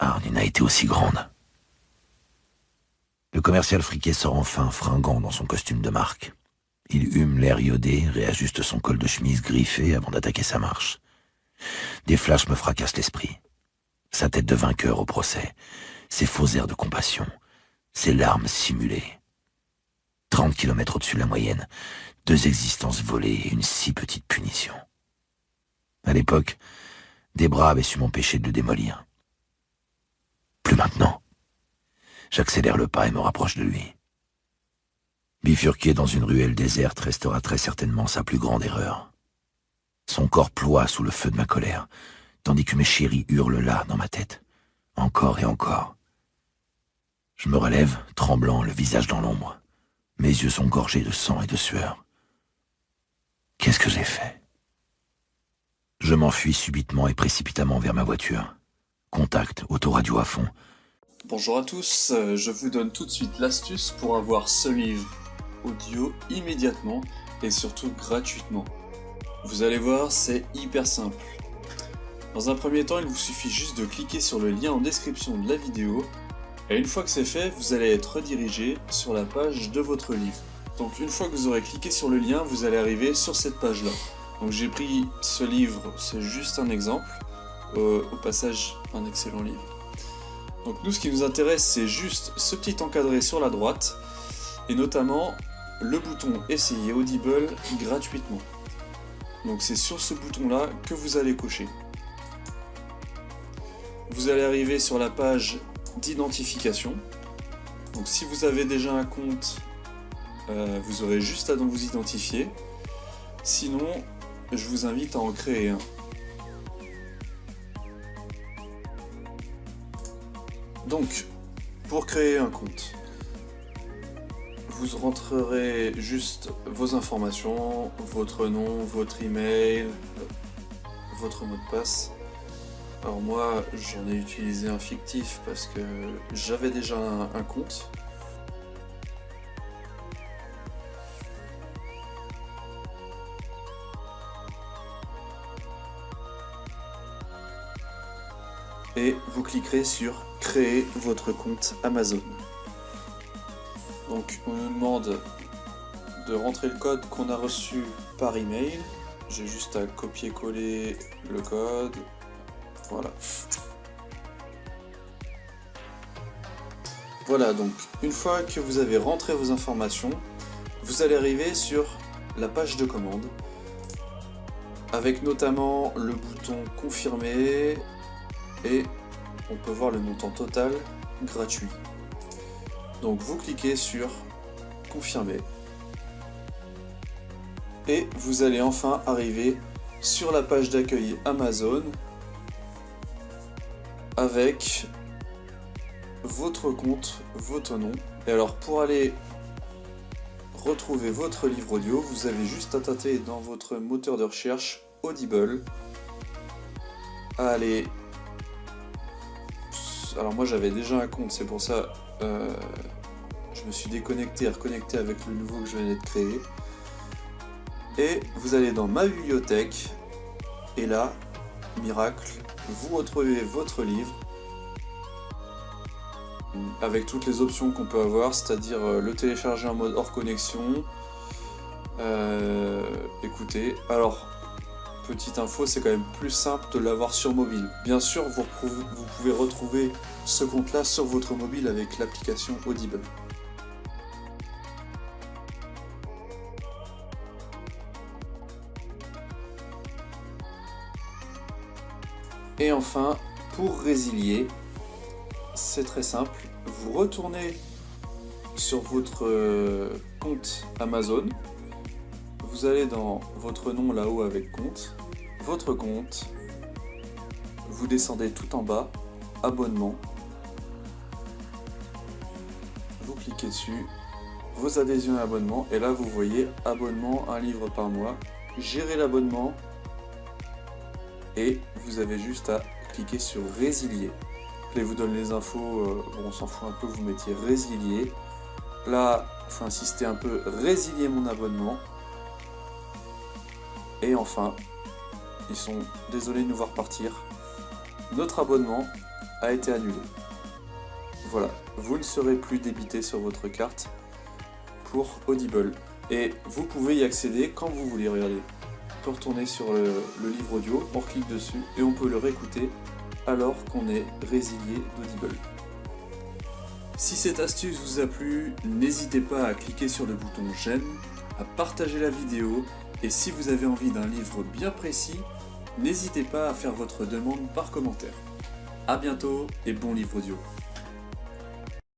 rien n'a été aussi grande. Le commercial friqué sort enfin, fringant dans son costume de marque. Il hume l'air iodé, réajuste son col de chemise griffé avant d'attaquer sa marche. Des flashs me fracassent l'esprit. Sa tête de vainqueur au procès, ses faux airs de compassion, ses larmes simulées. 30 kilomètres au-dessus de la moyenne, 2 existences volées et une si petite punition. À l'époque, des bras avaient su m'empêcher de le démolir. Plus maintenant. J'accélère le pas et me rapproche de lui. Bifurquer dans une ruelle déserte restera très certainement sa plus grande erreur. Son corps ploie sous le feu de ma colère, tandis que mes chéris hurlent là, dans ma tête. Encore et encore. Je me relève, tremblant, le visage dans l'ombre. Mes yeux sont gorgés de sang et de sueur. Qu'est-ce que j'ai fait? Je m'enfuis subitement et précipitamment vers ma voiture. Contact, autoradio à fond. Bonjour à tous, je vous donne tout de suite l'astuce pour avoir ce livre audio immédiatement et surtout gratuitement. Vous allez voir, c'est hyper simple. Dans un premier temps, il vous suffit juste de cliquer sur le lien en description de la vidéo et une fois que c'est fait, vous allez être redirigé sur la page de votre livre. Donc une fois que vous aurez cliqué sur le lien, vous allez arriver sur cette page-là. Donc j'ai pris ce livre, c'est juste un exemple, au passage un excellent livre. Donc nous, ce qui nous intéresse, c'est juste ce petit encadré sur la droite, et notamment le bouton Essayer Audible gratuitement. Donc c'est sur ce bouton-là que vous allez cocher. Vous allez arriver sur la page d'identification. Donc si vous avez déjà un compte, vous aurez juste à vous identifier. Sinon, je vous invite à en créer un. Donc, pour créer un compte, vous rentrerez juste vos informations, votre nom, votre email, votre mot de passe. Alors moi, j'en ai utilisé un fictif parce que j'avais déjà un compte. Et vous cliquerez sur créer votre compte Amazon. Donc on nous demande de rentrer le code qu'on a reçu par email. J'ai juste à copier-coller le code. Voilà. Voilà, donc une fois que vous avez rentré vos informations, vous allez arriver sur la page de commande avec notamment le bouton confirmer. Et on peut voir le montant total gratuit. Donc vous cliquez sur confirmer. Et vous allez enfin arriver sur la page d'accueil Amazon avec votre compte, votre nom. Et alors pour aller retrouver votre livre audio, vous avez juste à taper dans votre moteur de recherche Audible, à aller. Alors moi j'avais déjà un compte, c'est pour ça je me suis déconnecté et reconnecté avec le nouveau que je venais de créer. Et vous allez dans ma bibliothèque et là, miracle, vous retrouvez votre livre avec toutes les options qu'on peut avoir, c'est-à-dire le télécharger en mode hors connexion, écoutez, alors petite info, c'est quand même plus simple de l'avoir sur mobile. Bien sûr, vous pouvez retrouver ce compte-là sur votre mobile avec l'application Audible. Et enfin, pour résilier, c'est très simple. Vous retournez sur votre compte Amazon. Vous allez dans votre nom là-haut avec compte, votre compte, vous descendez tout en bas, abonnement, vous cliquez dessus, vos adhésions et abonnements, et là vous voyez abonnement, un livre par mois, gérer l'abonnement, et vous avez juste à cliquer sur résilier. Là, il vous donne les infos, bon, on s'en fout un peu, vous mettiez résilier. Là, il faut insister un peu, résilier mon abonnement. Et enfin, ils sont désolés de nous voir partir. Notre abonnement a été annulé. Voilà, vous ne serez plus débité sur votre carte pour Audible. Et vous pouvez y accéder quand vous voulez, regardez. On peut retourner sur le livre audio, on clique dessus et on peut le réécouter alors qu'on est résilié d'Audible. Si cette astuce vous a plu, n'hésitez pas à cliquer sur le bouton j'aime, à partager la vidéo et si vous avez envie d'un livre bien précis, n'hésitez pas à faire votre demande par commentaire. A bientôt et bon livre audio.